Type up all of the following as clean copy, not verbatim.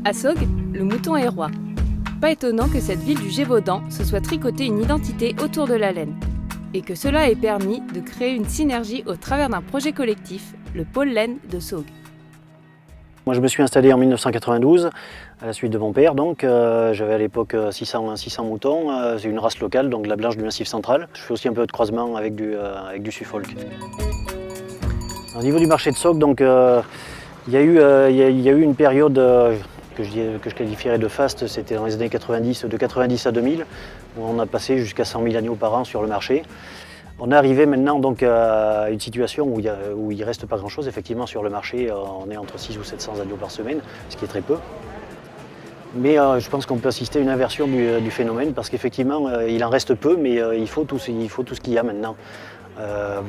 À Saugues, le mouton est roi. Pas étonnant que cette ville du Gévaudan se soit tricotée une identité autour de la laine, et que cela ait permis de créer une synergie au travers d'un projet collectif, le pôle laine de Saugues. Moi, je me suis installé en 1992 à la suite de mon père. J'avais à l'époque 600 moutons. C'est une race locale, donc la blanche du Massif central. Je fais aussi un peu de croisement avec du Suffolk. Au niveau du marché de Saugues, il y a eu une période que je qualifierais de faste. C'était dans les années 90, de 90 à 2000, où on a passé jusqu'à 100 000 agneaux par an sur le marché. On est arrivé maintenant à une situation où il ne reste pas grand-chose. Effectivement, sur le marché, on est entre 600 ou 700 agneaux par semaine, ce qui est très peu. Mais je pense qu'on peut assister à une inversion du phénomène, parce qu'effectivement, il en reste peu, mais il faut tout ce qu'il y a maintenant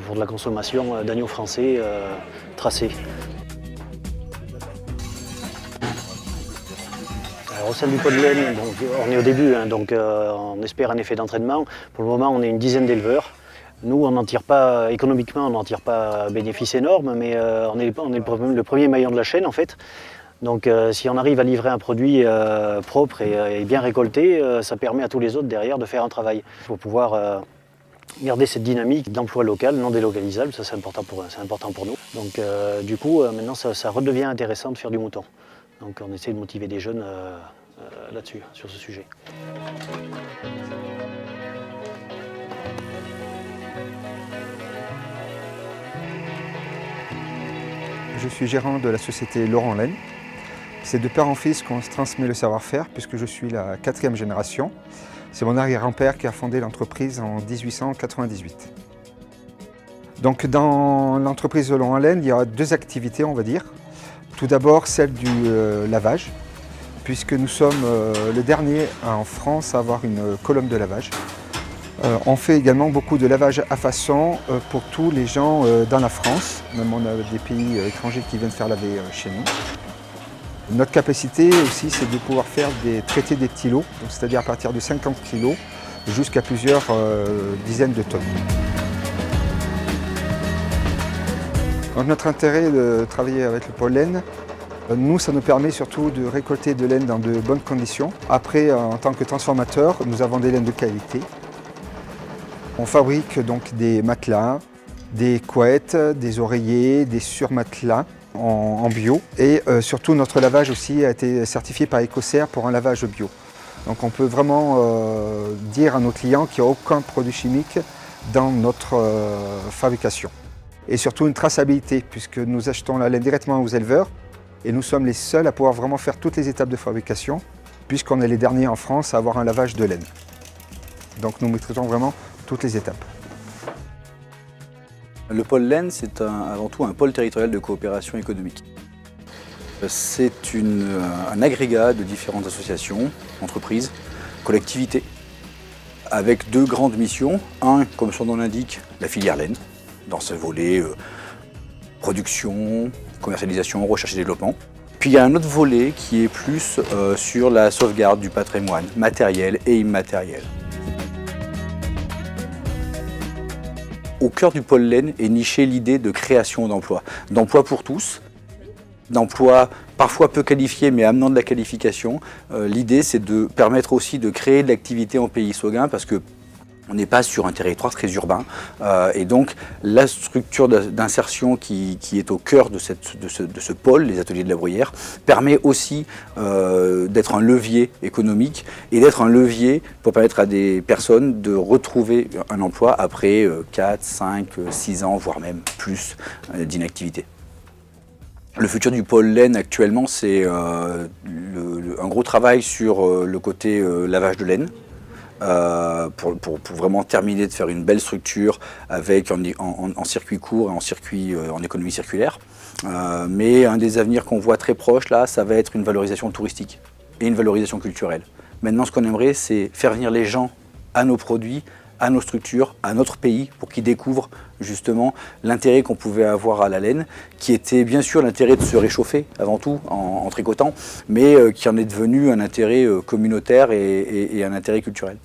pour de la consommation d'agneaux français tracés. Alors, au sein du pôle laine, on est au début, on espère un effet d'entraînement. Pour le moment, on est une dizaine d'éleveurs. Nous, on n'en tire pas, économiquement, on n'en tire pas un bénéfice énorme, mais on est le premier maillon de la chaîne en fait. Donc si on arrive à livrer un produit propre et bien récolté, ça permet à tous les autres derrière de faire un travail. Il faut pouvoir garder cette dynamique d'emploi local, non délocalisable, ça c'est important pour nous. Donc du coup, maintenant ça redevient intéressant de faire du mouton. Donc on essaie de motiver des jeunes là-dessus, sur ce sujet. Je suis gérant de la société Laurent Laine. C'est de père en fils qu'on se transmet le savoir-faire puisque je suis la 4e génération. C'est mon arrière-grand-père qui a fondé l'entreprise en 1898. Donc dans l'entreprise de Laurent Laine, il y a 2 activités, on va dire. Tout d'abord celle du lavage, puisque nous sommes le dernier en France à avoir une colonne de lavage. On fait également beaucoup de lavage à façon pour tous les gens dans la France. Même on a des pays étrangers qui viennent faire laver chez nous. Notre capacité aussi, c'est de pouvoir faire traiter des petits lots, c'est-à-dire à partir de 50 kg jusqu'à plusieurs dizaines de tonnes. Donc notre intérêt de travailler avec le pôle laine, nous, ça nous permet surtout de récolter de laine dans de bonnes conditions. Après, en tant que transformateur, nous avons des laines de qualité. On fabrique donc des matelas, des couettes, des oreillers, des surmatelas en bio. Et surtout, notre lavage aussi a été certifié par Ecocer pour un lavage bio. Donc on peut vraiment dire à nos clients qu'il n'y a aucun produit chimique dans notre fabrication. Et surtout une traçabilité, puisque nous achetons la laine directement aux éleveurs et nous sommes les seuls à pouvoir vraiment faire toutes les étapes de fabrication, puisqu'on est les derniers en France à avoir un lavage de laine. Donc nous maîtrisons vraiment toutes les étapes. Le pôle laine, c'est avant tout un pôle territorial de coopération économique. C'est un agrégat de différentes associations, entreprises, collectivités, avec 2 grandes missions. Un, comme son nom l'indique, la filière laine, dans ce volet production, commercialisation, recherche et développement. Puis il y a un autre volet qui est plus sur la sauvegarde du patrimoine matériel et immatériel. Au cœur du pôle laine est nichée l'idée de création d'emplois. D'emplois pour tous, d'emplois parfois peu qualifiés mais amenant de la qualification. L'idée c'est de permettre aussi de créer de l'activité en pays sauguin parce que on n'est pas sur un territoire très urbain et donc la structure d'insertion qui est au cœur de ce pôle, les ateliers de la Bruyère, permet aussi d'être un levier économique et d'être un levier pour permettre à des personnes de retrouver un emploi après 4, 5, 6 ans, voire même plus d'inactivité. Le futur du pôle laine actuellement, c'est un gros travail sur le côté lavage de laine. Pour vraiment terminer de faire une belle structure avec en circuit court et en circuit en économie circulaire. Mais un des avenirs qu'on voit très proche là, ça va être une valorisation touristique et une valorisation culturelle. Maintenant, ce qu'on aimerait, c'est faire venir les gens à nos produits, à nos structures, à notre pays, pour qu'ils découvrent justement l'intérêt qu'on pouvait avoir à la laine, qui était bien sûr l'intérêt de se réchauffer avant tout en tricotant, mais qui en est devenu un intérêt communautaire et un intérêt culturel.